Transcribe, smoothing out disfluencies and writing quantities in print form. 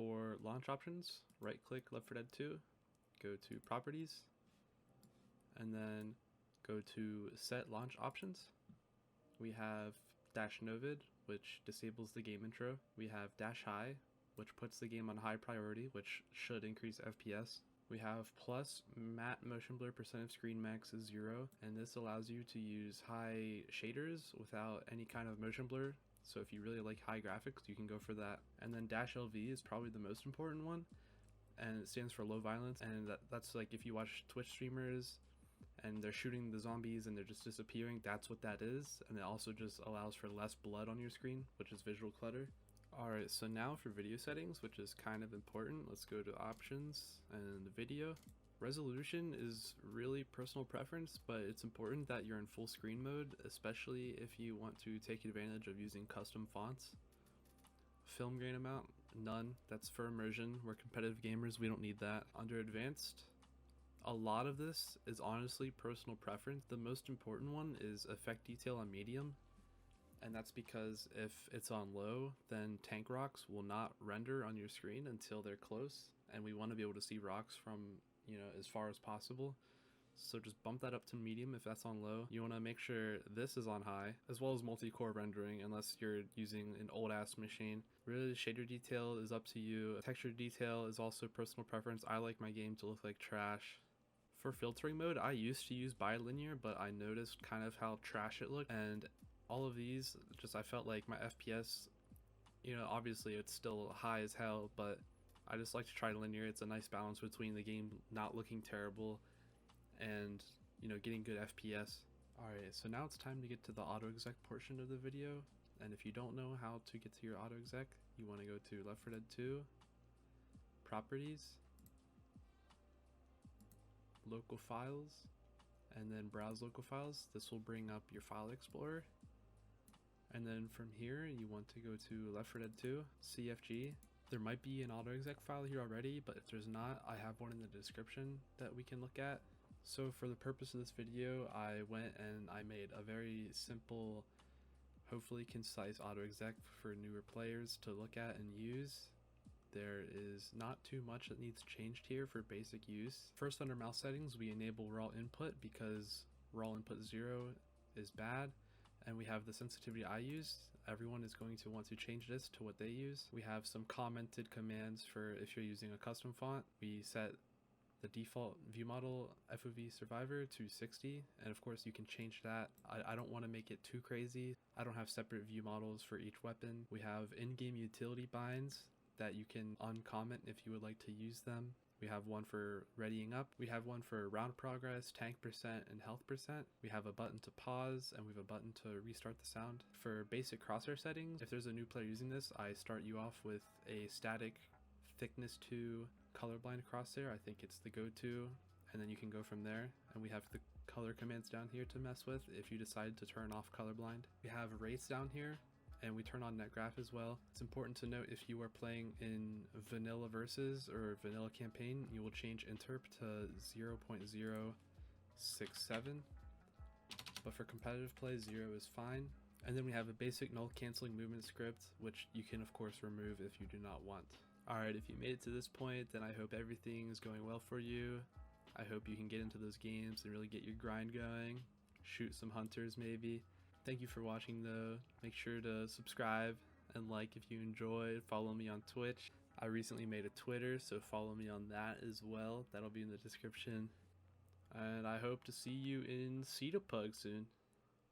For launch options, right click L4D2, go to properties, and then go to set launch options. We have -novid, which disables the game intro. We have -high, which puts the game on high priority, which should increase FPS. We have plus matte motion blur percent of screen max is 0, and this allows you to use high shaders without any kind of motion blur. So if you really like high graphics, you can go for that. And then -LV is probably the most important one, and it stands for low violence, and that's like if you watch Twitch streamers and they're shooting the zombies and they're just disappearing, that's what that is. And it also just allows for less blood on your screen, which is visual clutter. Alright, so now for video settings, which is kind of important, let's go to options and video. Resolution is really personal preference, but it's important that you're in full screen mode, especially if you want to take advantage of using custom fonts. Film grain amount, none. That's for immersion. We're competitive gamers, we don't need that. Under advanced, a lot of this is honestly personal preference. The most important one is effect detail on medium. And that's because if it's on low, then tank rocks will not render on your screen until they're close, and we want to be able to see rocks from, you know, as far as possible. So just bump that up to medium if that's on low. You want to make sure this is on high, as well as multi-core rendering, unless you're using an old ass machine. Really, shader detail is up to you. Texture detail is also personal preference. I like my game to look like trash. For filtering mode, I used to use bilinear, but I noticed kind of how trash it looked, and all of these, just I felt like my FPS, you know, obviously it's still high as hell, but I just like to try linear. It's a nice balance between the game not looking terrible and, you know, getting good FPS. Alright, so now it's time to get to the Autoexec portion of the video, and if you don't know how to get to your Autoexec, you want to go to L4D2, properties, local files, and then browse local files. This will bring up your file explorer. And then from here, you want to go to L4D2, CFG. There might be an Autoexec file here already, but if there's not, I have one in the description that we can look at. So for the purpose of this video, I went and I made a very simple, hopefully concise Autoexec for newer players to look at and use. There is not too much that needs changed here for basic use. First, under mouse settings, we enable raw input because raw input 0 is bad. And we have the sensitivity I used. Everyone is going to want to change this to what they use. We have some commented commands for if you're using a custom font. We set the default view model FOV survivor to 60, and of course you can change that. I don't want to make it too crazy. I don't have separate view models for each weapon. We have in-game utility binds that you can uncomment if you would like to use them. We have one for readying up. We have one for round progress, tank percent, and health percent. We have a button to pause, and we have a button to restart the sound. For basic crosshair settings, if there's a new player using this, I start you off with a static thickness 2 colorblind crosshair. I think it's the go-to, and then you can go from there. And we have the color commands down here to mess with if you decide to turn off colorblind. We have rates down here, and we turn on netgraph as well. It's important to note if you are playing in vanilla versus or vanilla campaign, you will change interp to 0.067, but for competitive play 0 is fine. And then we have a basic null canceling movement script, which you can of course remove if you do not want. Alright, if you made it to this point, then I hope everything is going well for you. I hope you can get into those games and really get your grind going, shoot some hunters maybe. Thank you for watching though. Make sure to subscribe and like if you enjoyed. Follow me on Twitch. I recently made a Twitter, so follow me on that as well. That'll be in the description. And I hope to see you in Pug soon.